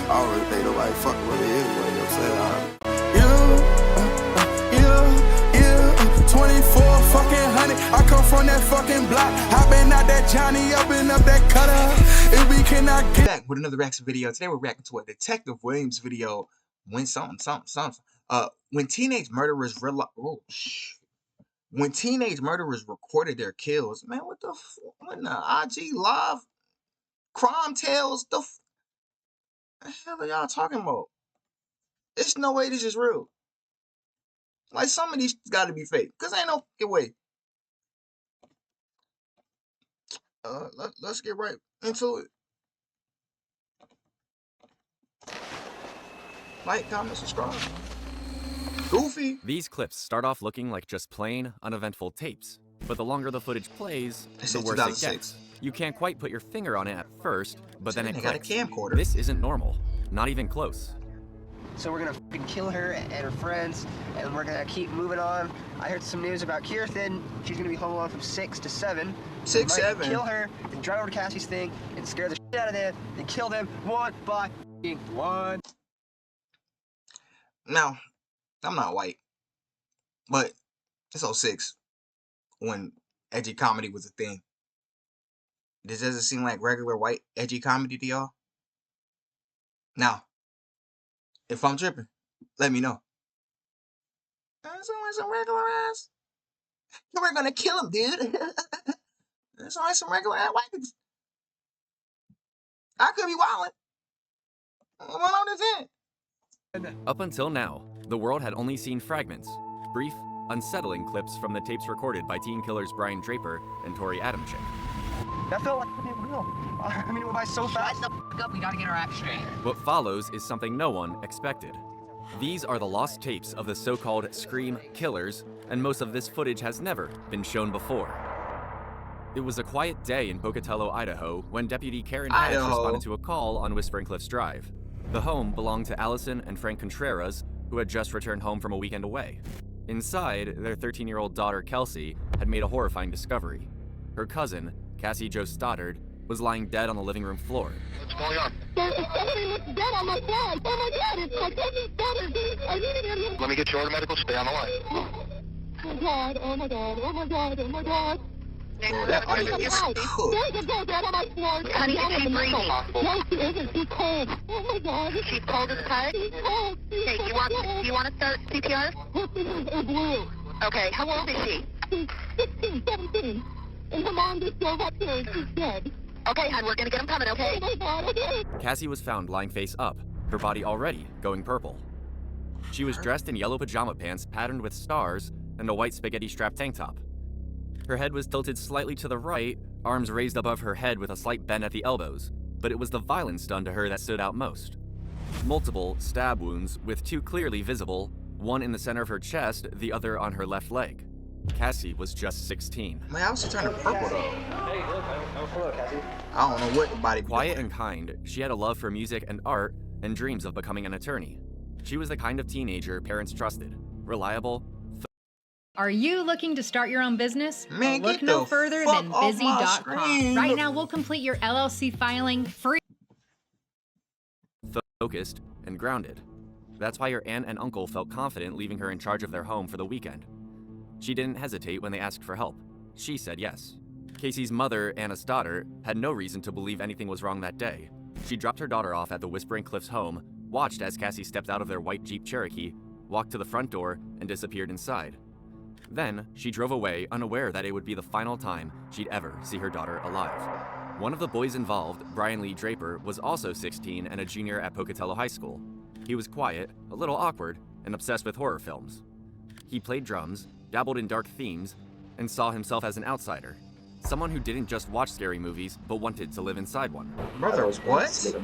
I don't really think nobody fucking with me anyway, you know what I'm saying? 24 fucking hundred. I come from that fucking block. I been out that Johnny up and up that cutter. If we cannot get back with another reaction video. Today we're reacting to a Detective Williams video. When teenage murderers when teenage murderers recorded their kills. Man, what the when the IG live crime tales, the hell are y'all talking about? There's no way this is real. Like, some of these gotta be fake, cause ain't no fucking way. Let's get right into it. Like, comment, subscribe. Goofy. These clips start off looking like just plain, uneventful tapes, but the longer the footage plays, the worse it gets. You can't quite put your finger on it at first, but then it clicks. Got a camcorder. This isn't normal, not even close. So we're gonna fucking kill her and her friends, and we're gonna keep moving on. I heard some news about Kirsten. She's gonna be home alone from 6 to 7. 6, 7. Kill her, then drive over to Cassie's thing, and scare the shit out of them, then kill them one by one. Now, I'm not white, but it's 06 when edgy comedy was a thing. This doesn't seem like regular white edgy comedy to y'all. Now, if I'm tripping, let me know. That's only some regular ass. We're gonna kill him, dude. That's only some regular ass white people. I could be wildin'. What on this end? Up until now, the world had only seen fragments, brief, unsettling clips from the tapes recorded by teen killers Brian Draper and Tori Adamczyk. That felt like it real. I mean, it went by so fast. Shut the f up, we gotta get our act straight. What follows is something no one expected. These are the lost tapes of the so-called Scream killers, and most of this footage has never been shown before. It was a quiet day in Pocatello, Idaho, when Deputy Karen Hedge responded to a call on Whispering Cliffs Drive. The home belonged to Allison and Frank Contreras, who had just returned home from a weekend away. Inside, their 13-year-old daughter, Kelsey, had made a horrifying discovery. Her cousin, Cassie Jo Stoddard, was lying dead on the living room floor. What's going on? Dead on my side. Oh my God, it's my cousin's daughter. I need him. Let me get you order medical. Stay on the line. Oh God, oh my God, oh my God, oh my God. Oh, that audio is cooked. There's a dead on my floor. Honey, is she breathing? No, she isn't. She's cold. Oh my God. She's cold as cut? She's cold. Okay, you want to start CPR? It's blue. Okay, how old is she? She's 16, 17. And her mom just drove up here and she's dead. Okay, hon, we're gonna get them coming, okay? Oh my God, okay. Cassie was found lying face up, her body already going purple. She was dressed in yellow pajama pants patterned with stars and a white spaghetti-strap tank top. Her head was tilted slightly to the right, arms raised above her head with a slight bend at the elbows, but it was the violence done to her that stood out most. Multiple stab wounds, with two clearly visible, one in the center of her chest, the other on her left leg. Cassie was just 16. Man, how was she turning purple though? Hey, look, hello, Cassie. I don't know what the body. Quiet and kind, she had a love for music and art and dreams of becoming an attorney. She was the kind of teenager parents trusted, reliable. Are you looking to start your own business? Man, look no further than busy.com. Right now, we'll complete your LLC filing free. Focused and grounded. That's why your aunt and uncle felt confident leaving her in charge of their home for the weekend. She didn't hesitate when they asked for help. She said yes. Casey's mother, Anna Stoddard, had no reason to believe anything was wrong that day. She dropped her daughter off at the Whispering Cliffs home, watched as Cassie stepped out of their white Jeep Cherokee, walked to the front door, and disappeared inside. Then, she drove away, unaware that it would be the final time she'd ever see her daughter alive. One of the boys involved, Brian Lee Draper, was also 16 and a junior at Pocatello High School. He was quiet, a little awkward, and obsessed with horror films. He played drums, dabbled in dark themes, and saw himself as an outsider. Someone who didn't just watch scary movies, but wanted to live inside one. Brother, what?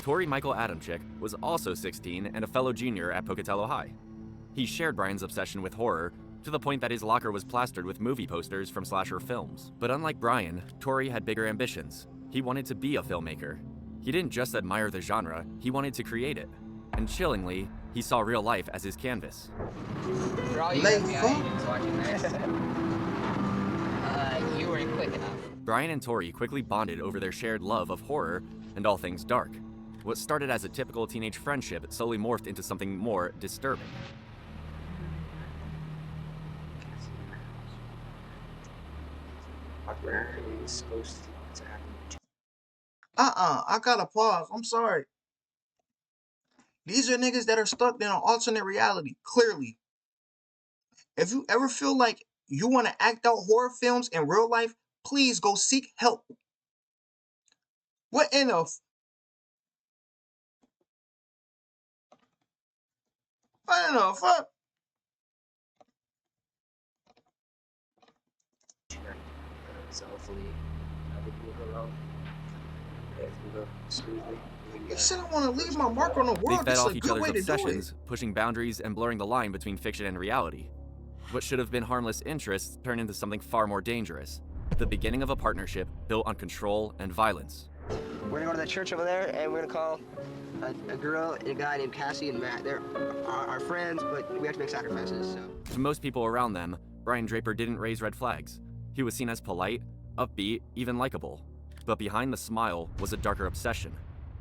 Tori Michael Adamczyk was also 16 and a fellow junior at Pocatello High. He shared Brian's obsession with horror, to the point that his locker was plastered with movie posters from slasher films. But unlike Brian, Tori had bigger ambitions. He wanted to be a filmmaker. He didn't just admire the genre, he wanted to create it. And chillingly, he saw real life as his canvas. For all you FBI agents watching this, you weren't quick enough. Brian and Tori quickly bonded over their shared love of horror and all things dark. What started as a typical teenage friendship slowly morphed into something more disturbing. I gotta pause. I'm sorry. These are niggas that are stuck in an alternate reality, clearly. If you ever feel like you want to act out horror films in real life, please go seek help. What in the I don't know, fuck. So hopefully everything will go well. Everything will go smoothly. You said I want to leave my mark on the They world. fed This is off a each good other's way to do it. obsessions, pushing boundaries and blurring the line between fiction and reality. What should have been harmless interests turned into something far more dangerous. The beginning of a partnership built on control and violence. We're gonna go to that church over there, and we're gonna call a girl and a guy named Cassie and Matt. They're our friends, but we have to make sacrifices. So To most people around them, Brian Draper didn't raise red flags. He was seen as polite, upbeat, even likable. But behind the smile was a darker obsession.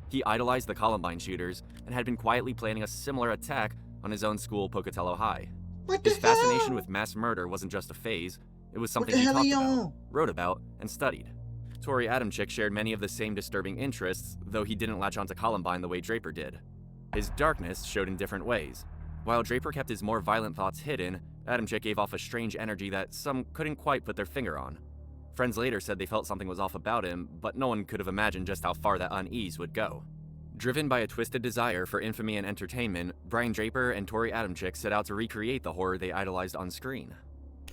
He idolized the Columbine shooters and had been quietly planning a similar attack on his own school, Pocatello High. What the His fascination hell? with mass murder wasn't just a phase, it was something the he hell talked he about, on? wrote about, and studied. Tori Adamczyk shared many of the same disturbing interests, though he didn't latch onto Columbine the way Draper did. His darkness showed in different ways. While Draper kept his more violent thoughts hidden, Adamczyk gave off a strange energy that some couldn't quite put their finger on. Friends later said they felt something was off about him, but no one could have imagined just how far that unease would go. Driven by a twisted desire for infamy and entertainment, Brian Draper and Tori Adamczyk set out to recreate the horror they idolized on screen.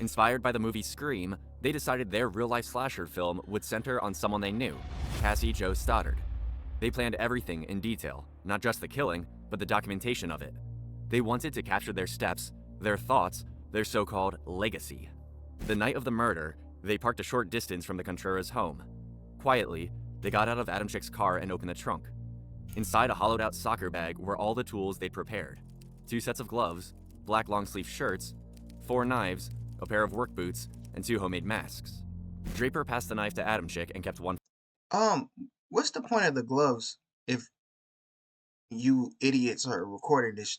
Inspired by the movie Scream, they decided their real-life slasher film would center on someone they knew, Cassie Jo Stoddard. They planned everything in detail, not just the killing, but the documentation of it. They wanted to capture their steps, their thoughts, their so-called legacy. The night of the murder, they parked a short distance from the Contreras home. Quietly, they got out of Adamczyk's car and opened the trunk. Inside a hollowed-out soccer bag were all the tools they'd prepared. 2 sets of gloves, black long-sleeve shirts, 4 knives, a pair of work boots, and 2 homemade masks. Draper passed the knife to Adamczyk and kept one. What's the point of the gloves if you idiots are recording this?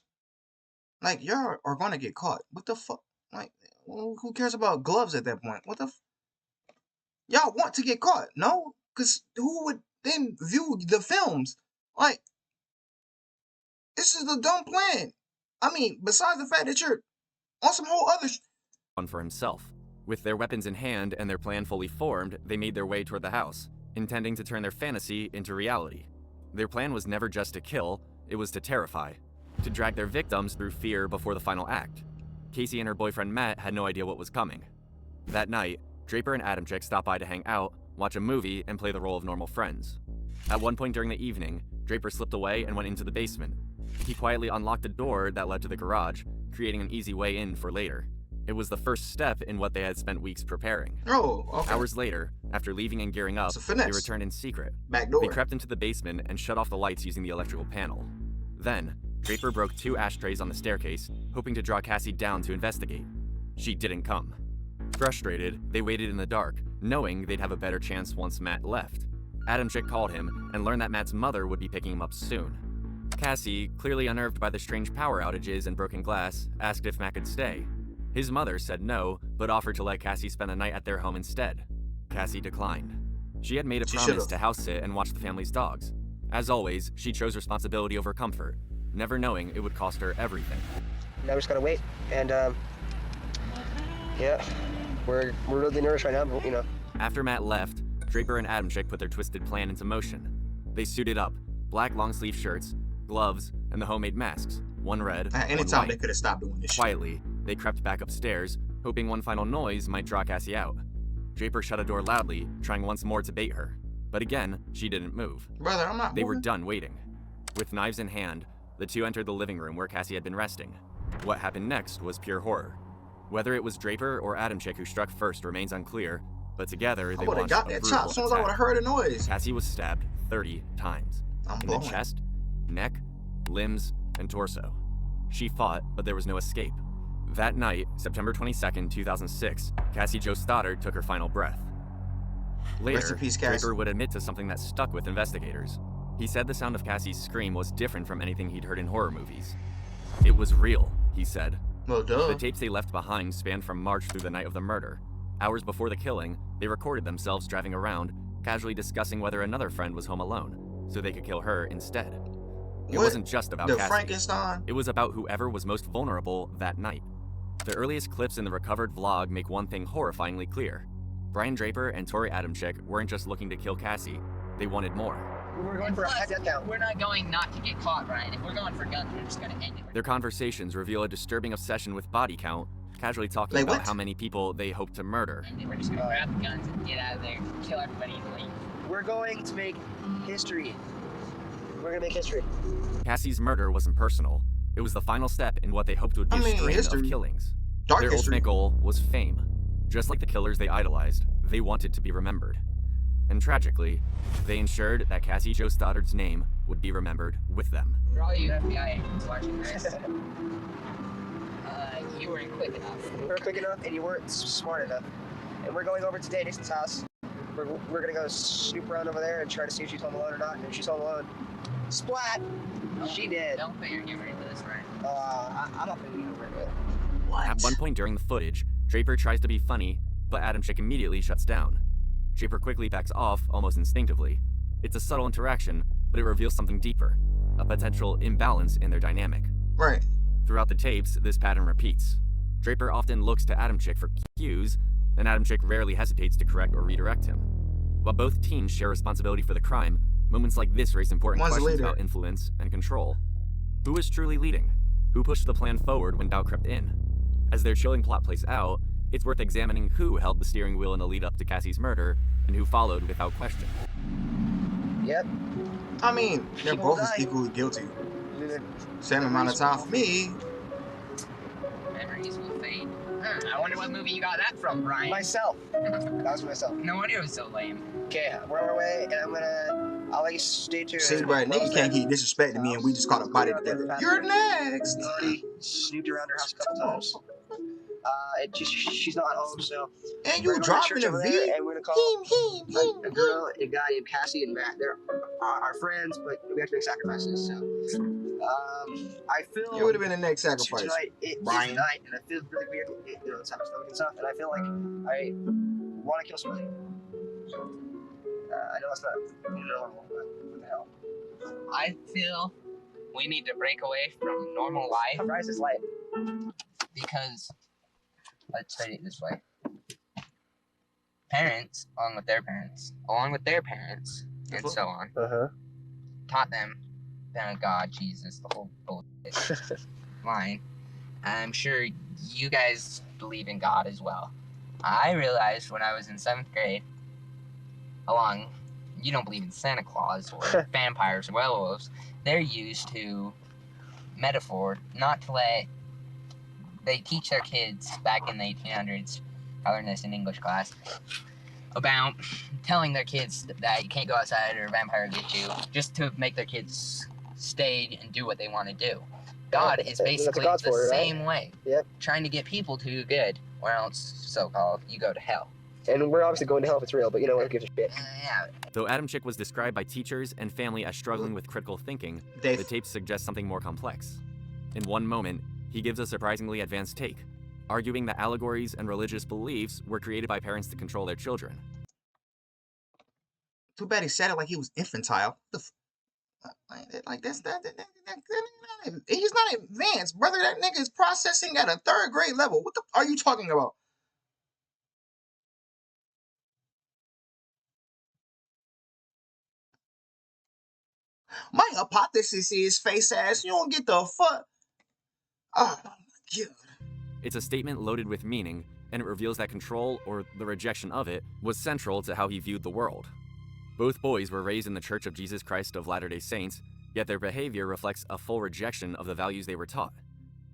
Like, y'all are gonna get caught. What the fuck? Like, who cares about gloves at that point? What the y'all want to get caught, no? Because who would then view the films? Like, this is a dumb plan. I mean, besides the fact that you're on some whole other One for himself. With their weapons in hand and their plan fully formed, they made their way toward the house, intending to turn their fantasy into reality. Their plan was never just to kill, it was to terrify, to drag their victims through fear before the final act. Casey and her boyfriend Matt had no idea what was coming. That night, Draper and Adamczyk stopped by to hang out, watch a movie, and play the role of normal friends. At one point during the evening, Draper slipped away and went into the basement. He quietly unlocked a door that led to the garage, creating an easy way in for later. It was the first step in what they had spent weeks preparing. Oh, okay. Hours later, after leaving and gearing up, It's a finesse. they returned in secret. Back door. They crept into the basement and shut off the lights using the electrical panel. Then, Draper broke 2 ashtrays on the staircase, hoping to draw Cassie down to investigate. She didn't come. Frustrated, they waited in the dark, knowing they'd have a better chance once Matt left. Adamczyk called him and learned that Matt's mother would be picking him up soon. Cassie, clearly unnerved by the strange power outages and broken glass, asked if Matt could stay. His mother said no, but offered to let Cassie spend the night at their home instead. Cassie declined. She had made a promise to house sit and watch the family's dogs. As always, she chose responsibility over comfort, never knowing it would cost her everything. now we just gotta wait, and yeah, we're really nervous right now, but you know. After Matt left, Draper and Adamczyk put their twisted plan into motion. They suited up, black long-sleeve shirts, gloves, and the homemade masks, one red, At one any time white. they could have stopped doing this shit. Quietly, they crept back upstairs, hoping one final noise might draw Cassie out. Draper shut a door loudly, trying once more to bait her. But again, she didn't move. Brother, I'm not They were moving. done waiting. With knives in hand, the two entered the living room where Cassie had been resting. What happened next was pure horror. Whether it was Draper or Adamczyk who struck first remains unclear, but together I they would have launched got a that brutal chop as soon as I would attack. have heard a noise. Cassie was stabbed 30 times. I'm In the blowing. chest, neck, limbs, and torso. She fought, but there was no escape. That night, September 22nd, 2006, Cassie Jo Stoddard took her final breath. Later, peace, Cassie. Draper would admit to something that stuck with investigators. He said the sound of Cassie's scream was different from anything he'd heard in horror movies. It was real, he said. Well, duh. The tapes they left behind spanned from March through the night of the murder. Hours before the killing, they recorded themselves driving around, casually discussing whether another friend was home alone, so they could kill her instead. It wasn't just about Cassie. Frankenstein? It was about whoever was most vulnerable that night. The earliest clips in the recovered vlog make one thing horrifyingly clear. Brian Draper and Tori Adamczyk weren't just looking to kill Cassie, they wanted more. We're going for a high death count. We're not going not to get caught, Ryan. If we're going for guns, we're just gonna end it. Their conversations reveal a disturbing obsession with body count, casually talking about how many people they hope to murder. And we're just gonna grab the guns and get out of there, kill everybody and leave. We're going to make history. We're gonna make history. Cassie's murder wasn't personal. It was the final step in what they hoped would be a string of killings. Dark Their history. ultimate goal was fame. Just like the killers they idolized, they wanted to be remembered. And tragically, they ensured that Cassie Jo Stoddard's name would be remembered with them. For all you FBI agents watching this, you weren't quick enough. You weren't quick enough and you weren't smart enough. And we're going over to Dixon's house. We're gonna go snoop around over there and try to see if she's home alone or not. And if she's home alone, splat! She did. Don't put your humor into this, Ryan. I'm not putting you over it. At one point during the footage, Draper tries to be funny, but Adamczyk immediately shuts down. Draper quickly backs off, almost instinctively. It's a subtle interaction, but it reveals something deeper, a potential imbalance in their dynamic. Right. Throughout the tapes, this pattern repeats. Draper often looks to Adamczyk for cues, and Adamczyk rarely hesitates to correct or redirect him. While both teens share responsibility for the crime, moments like this raise important questions about influence and control. Who was truly leading? Who pushed the plan forward when doubt crept in? As their chilling plot plays out, it's worth examining who held the steering wheel in the lead up to Cassie's murder and who followed without question. Yep. I mean, they're both equally guilty. Same amount of time for me. Memories will fade. I wonder what movie you got that from, Brian. Myself. That was myself. No wonder it was so lame. Okay, we're on our way, and I'll let you stay tuned. See, but nigga can't keep disrespecting me, and we just caught a body together. You're next. Already snooped around her house a couple times. She's not home, so. And you dropping a V? And we're gonna call a girl, a guy named Cassie and Matt. They're our friends, but we have to make sacrifices. So, I feel. You would have been the next sacrifice, tonight, Brian. Tonight, and I feel really weird. It's having stomach and stuff, and I feel like I want to kill somebody. I know it's not normal, but what the hell? I feel we need to break away from normal life. Rise is light. Because, let's say it this way. Parents, along with their parents, and so on, taught them about God, Jesus, the whole bullshit line. I'm sure you guys believe in God as well. I realized when I was in 7th grade, you don't believe in Santa Claus or vampires or werewolves. They're used to metaphor, not to let. They teach their kids back in the 1800s, I learned this in English class, about telling their kids that you can't go outside or a vampire will get you, just to make their kids stay and do what they want to do. God is basically the same way, trying to get people to do good, or else, so-called, you go to hell. And we're obviously going to hell if it's real, but you know what, who gives a shit. Yeah. Though Adamczyk was described by teachers and family as struggling with critical thinking, the tapes suggest something more complex. In one moment, he gives a surprisingly advanced take, arguing that allegories and religious beliefs were created by parents to control their children. Too bad he said it like he was infantile. Like that's he's not advanced, brother. That nigga is processing at a 3rd grade level. What the are you talking about? My hypothesis is face ass. You don't get the fuck. Oh my god. It's a statement loaded with meaning, and it reveals that control, or the rejection of it, was central to how he viewed the world. Both boys were raised in the Church of Jesus Christ of Latter-day Saints, yet their behavior reflects a full rejection of the values they were taught.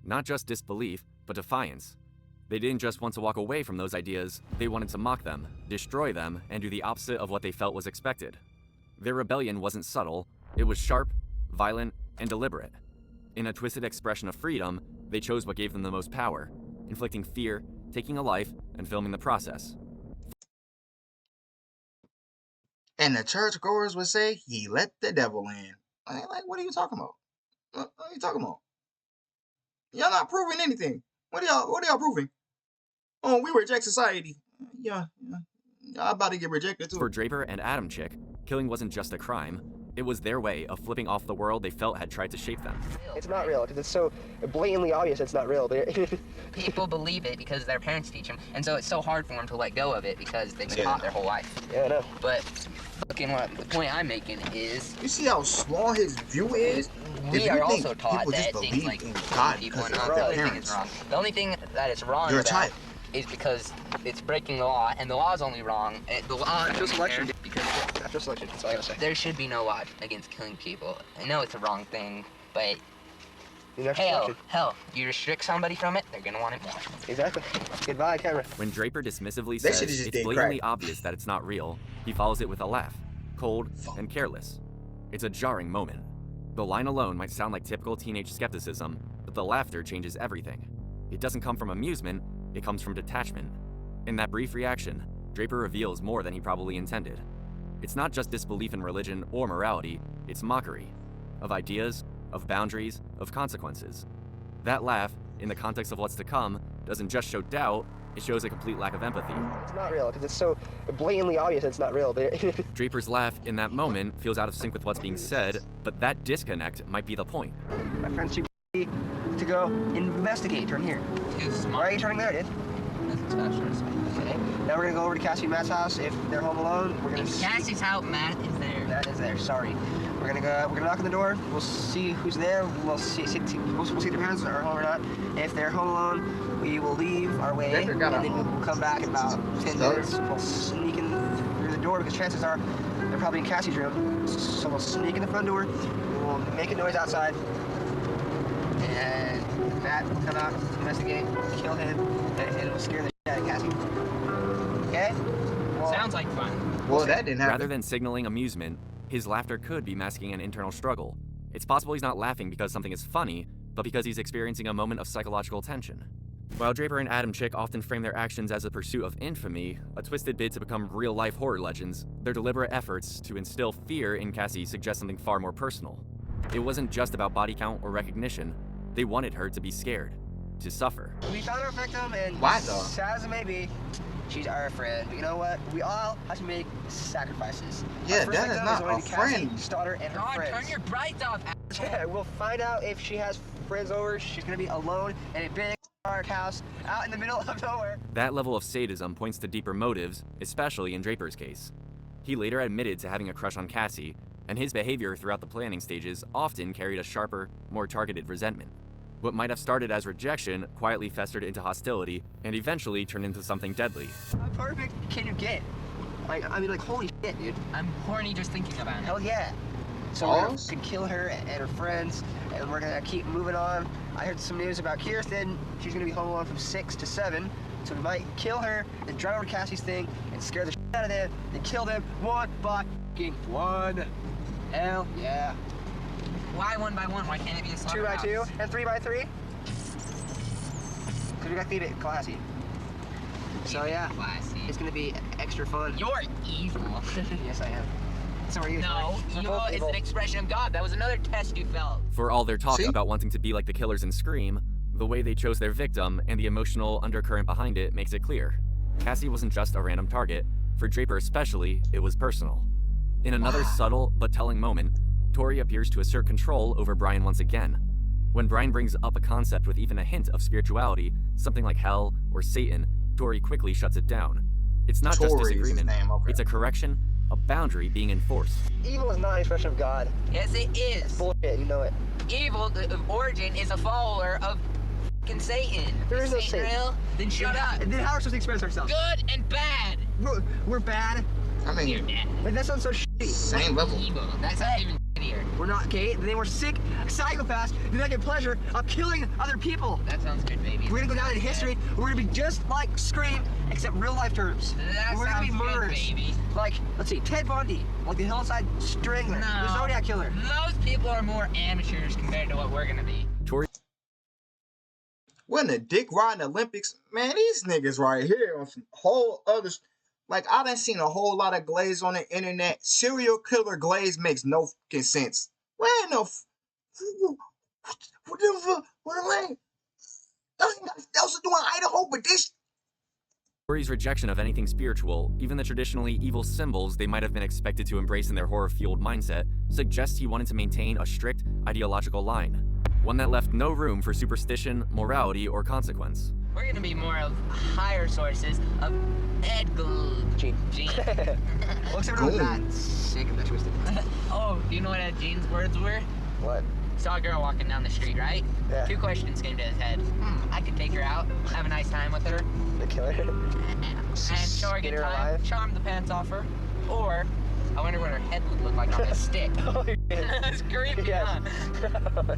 Not just disbelief, but defiance. They didn't just want to walk away from those ideas, they wanted to mock them, destroy them, and do the opposite of what they felt was expected. Their rebellion wasn't subtle, it was sharp, violent, and deliberate. In a twisted expression of freedom, they chose what gave them the most power, inflicting fear, taking a life, and filming the process. And the churchgoers would say he let the devil in. Like, what are you talking about? What are you talking about? Y'all not proving anything. What are y'all proving? Oh, we reject society. Yeah. Y'all about to get rejected too. For Draper and Adam Chick, killing wasn't just a crime. It was their way of flipping off the world they felt had tried to shape them. It's not real because it's so blatantly obvious it's not real. People believe it because their parents teach them, and so it's so hard for them to let go of it because they've been taught their whole life. Yeah, I know. But looking what the point I'm making is, you see how small his view is? we are also taught that things like God people because and of not their everything is parents. wrong. The only thing that is wrong You're a about child. is because it's breaking the law, and the law is only wrong. The law After selection, because after selection, that's all I gotta say. there should be no law against killing people. I know it's a wrong thing, but After selection. hell, you restrict somebody from it, they're gonna want it more. Exactly. Goodbye, camera. When Draper dismissively They says should've just it's did blatantly crack. obvious that it's not real, he follows it with a laugh, cold and careless. It's a jarring moment. The line alone might sound like typical teenage skepticism, but the laughter changes everything. It doesn't come from amusement, it comes from detachment. In that brief reaction, Draper reveals more than he probably intended. It's not just disbelief in religion or morality, it's mockery. Of ideas, of boundaries, of consequences. That laugh, in the context of what's to come, doesn't just show doubt, it shows a complete lack of empathy. It's not real because it's so blatantly obvious it's not real. Draper's laugh in that moment feels out of sync with what's being said, but that disconnect might be the point. My friends should be to go investigate. Turn here. Why are you turning there, dude? Okay. Now we're gonna go over to Cassie and Matt's house. If they're home alone, we're gonna. Cassie's house, Matt is there. That is there. Sorry. We're gonna go. We're gonna knock on the door. We'll see who's there. We'll see if their parents are home or not. If they're home alone, we will leave our way, and then we'll come back in about 10 minutes. We'll sneak in through the door because chances are they're probably in Cassie's room. So we'll sneak in the front door. We'll make a noise outside, and Matt will come out, investigate, kill him, and it'll scare the shit out of Cassie. Okay? Well, Sounds like fun. Well, that didn't happen. Rather than signaling amusement, his laughter could be masking an internal struggle. It's possible he's not laughing because something is funny, but because he's experiencing a moment of psychological tension. While Draper and Adam Chick often frame their actions as a pursuit of infamy, a twisted bid to become real-life horror legends, their deliberate efforts to instill fear in Cassie suggest something far more personal. It wasn't just about body count or recognition. They wanted her to be scared, to suffer. we found our victim, and Why, though? sad as it may be, she's our friend. But you know what? We all have to make sacrifices. Yeah, Our first that is victim not going a to Cassie, friend. Stoddard, and her God, friends. turn your brights off. Yeah, we'll find out if she has friends over. She's gonna be alone in a big dark house out in the middle of nowhere. That level of sadism points to deeper motives, especially in Draper's case. He later admitted to having a crush on Cassie, and his behavior throughout the planning stages often carried a sharper, more targeted resentment. What might have started as rejection quietly festered into hostility and eventually turned into something deadly. How perfect can you get? I mean, like, holy shit, dude. I'm horny just thinking about it. Hell yeah. So we're gonna kill her and her friends, and we're gonna keep moving on. I heard some news about Kirsten. She's gonna be home alone from 6 to 7. So we might kill her, then drive over to Cassie's thing, and scare the shit out of them, then kill them one by one. Hell yeah. Why 1 by 1? Why can't it be a 2 by 2 slaughterhouse? and 3 by 3. Cause we gotta keep it classy. So yeah, Classy. it's gonna be extra fun. You're evil. Yes, I am. So are you. No, We're evil both is an expression of God. That was another test you failed. For all their talk See? about wanting to be like the killers in Scream, the way they chose their victim and the emotional undercurrent behind it makes it clear. Cassie wasn't just a random target. For Draper especially, it was personal. In another subtle but telling moment, Tori appears to assert control over Brian once again. When Brian brings up a concept with even a hint of spirituality, something like hell or Satan, Tori quickly shuts it down. It's not just Tori is his disagreement, name, okay. it's a correction, a boundary being enforced. Evil is not an expression of God. Yes, it is. Bullshit, you know it. Evil, the origin, is a follower of fucking Satan. There is no Satan. Real? Then shut up. And then how are we supposed to express ourselves? Good and bad. We're bad. I You're mean, dead. Like, that sounds so shitty. same level. Evil. That's not even shittier. We're not gay, then we're sick, psychopaths, then I get pleasure of killing other people. That sounds good, baby. We're gonna go down in history, we're gonna be just like Scream, except real life terms. That We're gonna be sounds good, murderers. baby. Like, let's see, Ted Bundy, like the Hillside Strangler, No. the Zodiac Killer. Those people are more amateurs compared to what we're gonna be. Tori When the dick riding Olympics, man, these niggas right here on some whole other. Like, I done seen a whole lot of glaze on the internet. Serial killer glaze makes no fucking sense. Where no what the fuck? What else to do in Idaho, but this. Story's rejection of anything spiritual, even the traditionally evil symbols they might have been expected to embrace in their horror-fueled mindset, suggests he wanted to maintain a strict ideological line, one that left no room for superstition, morality, or consequence. We're gonna be more of higher sources of Gene. Looks like that sick and that twisted. Oh, do you know what Gene's words were? What? Saw a girl walking down the street, right? Yeah. 2 questions came to his head. I could take her out, have a nice time with her, The killer? and show her a Get good her time, alive? charm the pants off her, or I wonder what her head would look like on a stick. Oh, yeah. That's creepy, Yes. huh?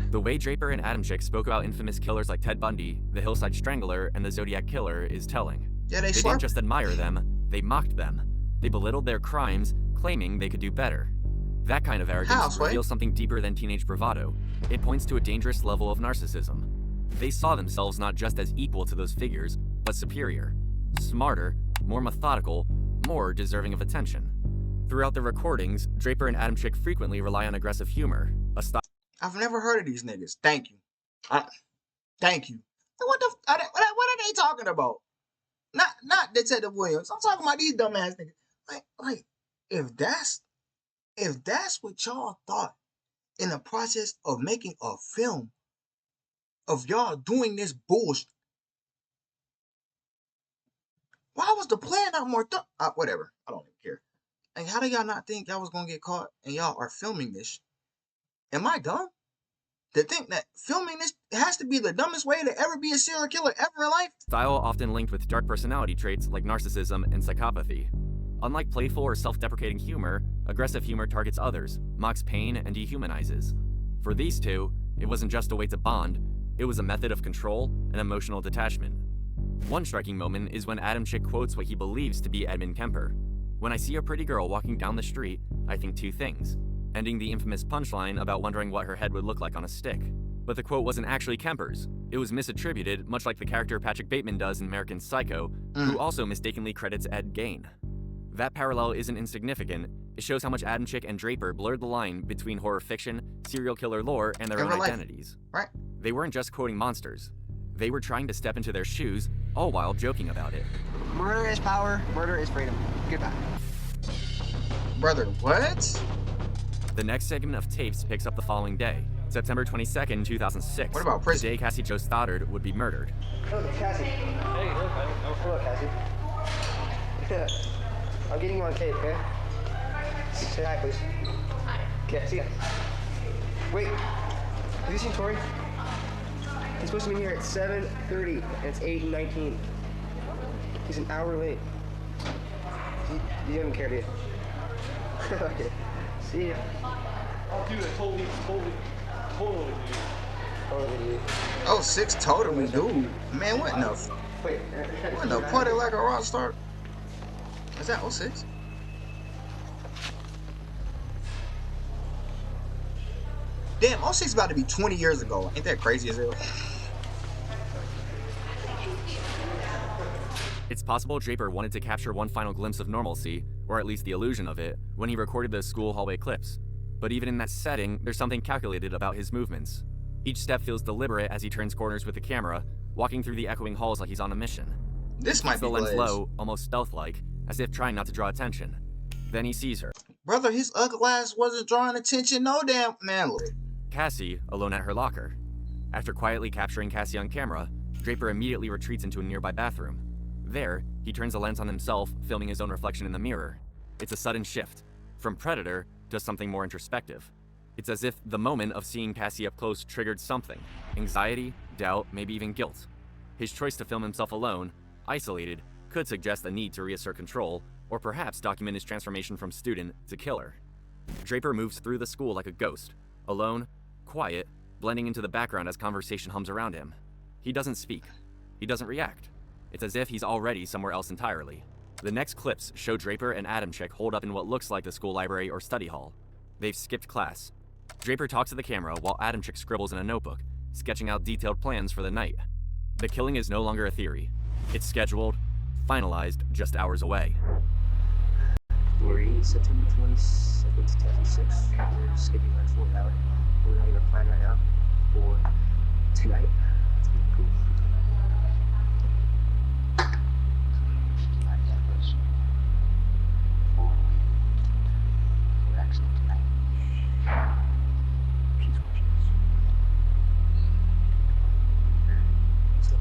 The way Draper and Adamczyk spoke about infamous killers like Ted Bundy, the Hillside Strangler, and the Zodiac Killer is telling. Yeah, they didn't just admire them, they mocked them. They belittled their crimes, claiming they could do better. That kind of arrogance reveals something deeper than teenage bravado. It points to a dangerous level of narcissism. They saw themselves not just as equal to those figures, but superior, smarter, more methodical, more deserving of attention. Throughout the recordings, Draper and Adamczyk frequently rely on aggressive humor, a style. I've never heard of these niggas. Thank you. Thank you. What are they talking about? Not Detective Williams. I'm talking about these dumbass niggas. Like, if that's what y'all thought in the process of making a film of y'all doing this bullshit, why was the plan not more whatever. I don't even care. Like, how do y'all not think y'all was gonna get caught and y'all are filming this? Am I dumb to think that filming this has to be the dumbest way to ever be a serial killer ever in life? Style often linked with dark personality traits like narcissism and psychopathy. Unlike playful or self-deprecating humor, aggressive humor targets others, mocks pain, and dehumanizes. For these two, it wasn't just a way to bond, it was a method of control and emotional detachment. One striking moment is when Adamczyk quotes what he believes to be Edmund Kemper. "When I see a pretty girl walking down the street, I think 2 things," ending the infamous punchline about wondering what her head would look like on a stick. But the quote wasn't actually Kemper's. It was misattributed, much like the character Patrick Bateman does in American Psycho, who also mistakenly credits Ed Gein. That parallel isn't insignificant. It shows how much Adamczyk and Draper blurred the line between horror fiction, serial killer lore, and their own identities. Right. They weren't just quoting monsters. They were trying to step into their shoes, all while joking about it. Murder is power, murder is freedom. Goodbye. Brother, what? The next segment of tapes picks up the following day, September 22nd, 2006. What about prison? The day Cassie Jo Stoddard would be murdered. Oh, Cassie. Hey, look, hello, Cassie. I'm getting you on tape, okay? Say hi, please. Hi. Okay, see ya. Wait, have you seen Tori? He's supposed to be here at 7:30, and it's 8:19. He's an hour late. You haven't cared, do you? Okay, see ya. Oh, dude, I totally do. Oh, 6 totally, dude. Man, what in the Wait, what in the party like a rock star? Is that 06? Damn, 06 about to be 20 years ago. Ain't that crazy as hell? It's possible Draper wanted to capture one final glimpse of normalcy, or at least the illusion of it, when he recorded those school hallway clips. But even in that setting, there's something calculated about his movements. Each step feels deliberate as he turns corners with the camera, walking through the echoing halls like he's on a mission. This might be the lens Blaze. low, almost stealth-like, as if trying not to draw attention. Then he sees her. Brother, his ugly ass wasn't drawing attention, no damn. Man, look. Cassie, alone at her locker. After quietly capturing Cassie on camera, Draper immediately retreats into a nearby bathroom. There, he turns the lens on himself, filming his own reflection in the mirror. It's a sudden shift, from predator to something more introspective. It's as if the moment of seeing Cassie up close triggered something. Anxiety, doubt, maybe even guilt. His choice to film himself alone, isolated, could suggest a need to reassert control, or perhaps document his transformation from student to killer. Draper moves through the school like a ghost, alone, quiet, blending into the background as conversation hums around him. He doesn't speak. He doesn't react. It's as if he's already somewhere else entirely. The next clips show Draper and Adamczyk holed up in what looks like the school library or study hall. They've skipped class. Draper talks to the camera while Adamczyk scribbles in a notebook, sketching out detailed plans for the night. The killing is no longer a theory. It's scheduled, finalized just hours away. 3 September 22nd, 2006. We're skipping our 4th hour. We're not even planning right now for tonight. It's gonna be cool. We're actually tonight. She's watching us.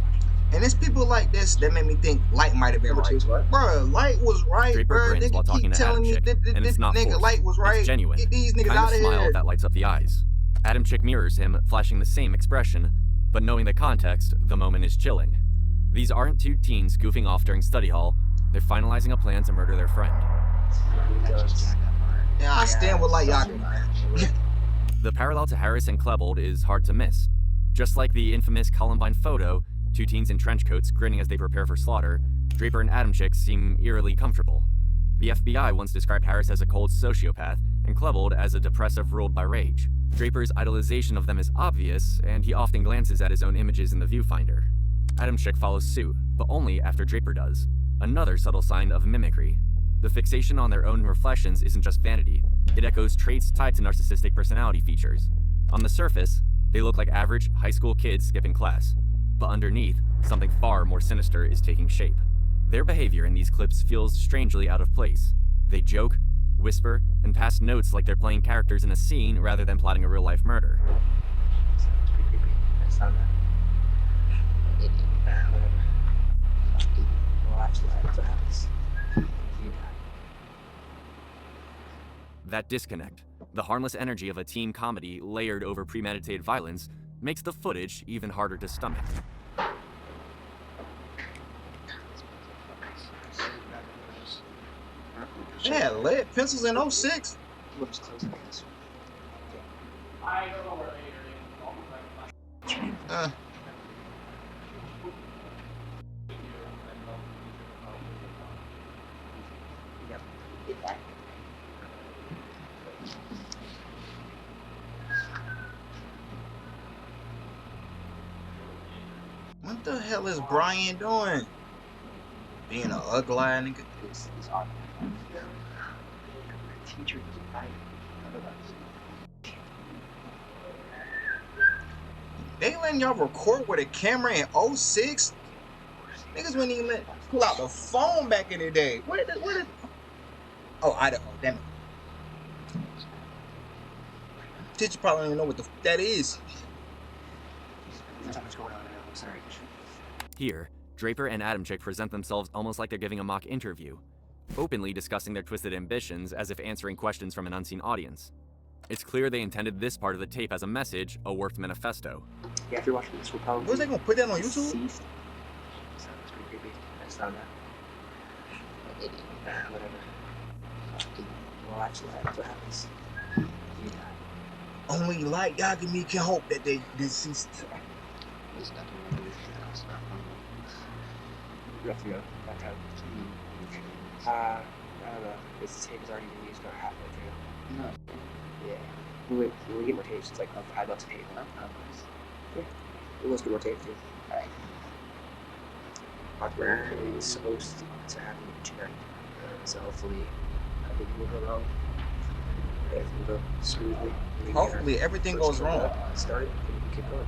And it's people like this that made me think Light might have been Number right. two is what? Bruh, Light was right, Draper bruh. grins while Nigga talking keep to telling Adam me Chick, that and it's not nigga forced. Light was right. It's genuine. Get these The niggas kind out of of smile here. that lights up the eyes. Adam Chick mirrors him, flashing the same expression, but knowing the context, the moment is chilling. These aren't two teens goofing off during study hall. They're finalizing a plan to murder their friend. Yeah, I stand with Light Yakima, man. The parallel to Harris and Klebold is hard to miss. Just like the infamous Columbine photo, two teens in trench coats grinning as they prepare for slaughter, Draper and Adam Chick seem eerily comfortable. The FBI once described Harris as a cold sociopath, and Klebold as a depressive ruled by rage. Draper's idolization of them is obvious, and he often glances at his own images in the viewfinder. Adam Chick follows suit, but only after Draper does. Another subtle sign of mimicry. The fixation on their own reflections isn't just vanity, it echoes traits tied to narcissistic personality features. On the surface, they look like average high school kids skipping class, but underneath, something far more sinister is taking shape. Their behavior in these clips feels strangely out of place. They joke, whisper, and pass notes like they're playing characters in a scene rather than plotting a real-life murder. That disconnect, the harmless energy of a teen comedy layered over premeditated violence, makes the footage even harder to stomach. Yeah, lead pencils in 06. I don't know where they are. What the hell is Brian doing? Being an ugly nigga. Teacher They letting y'all record with a camera in 06? Niggas wouldn't even let pull out the phone back in the day. What is Oh, Idaho, damn it. Teacher probably don't even know what the f that is. There's not much going on now. I'm sorry. Here, Draper and Adam Chick present themselves almost like they're giving a mock interview, openly discussing their twisted ambitions as if answering questions from an unseen audience. It's clear they intended this part of the tape as a message, a warped manifesto. Yeah, if you're watching this, we'll probably... Was they gonna put that on YouTube? Deceased. So it's pretty creepy. I just found that. Whatever. Well, actually, that's what happens. You die. Only Light Yakima can hope that they deceased. You have to go back out. I don't know. This tape has already been used about halfway through. No. Yeah. When we get more tapes, it's like $5 a tape. Yeah. Let's get more tape too. Alright. Awkward is supposed to happen tonight. So hopefully everything will go wrong. Everything will go smoothly. Hopefully everything goes wrong. Started and we keep going.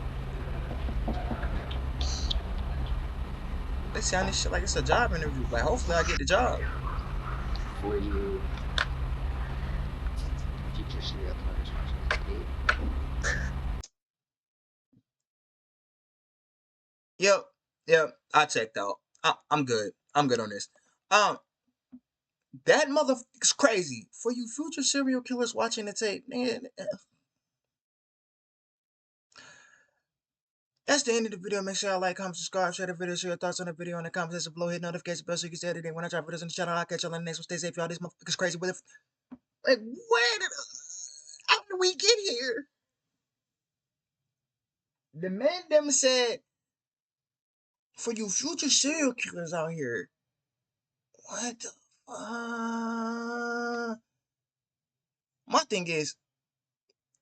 They sound this shit like it's a job interview. Like, hopefully I get the job. For you. Yep. I checked out. I'm good. I'm good on this. That motherfucker's crazy. For you future serial killers watching the tape, man. That's the end of the video. Make sure y'all like, comment, subscribe, share the video, share your thoughts on the video in the comment section below. Hit notification bell so you can see everything when I drop videos on the channel. I'll catch y'all in the next one. Stay safe, y'all. This motherfucker's crazy with it. Like, how did we get here? The man them said, for you future serial killers out here, what the fuck? My thing is,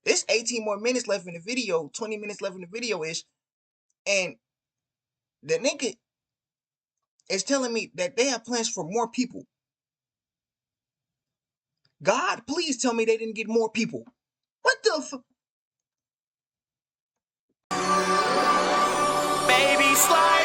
it's 18 more minutes left in the video, 20 minutes left in the video-ish, and the nigga is telling me that they have plans for more people. God, please tell me they didn't get more people. What the Baby slide.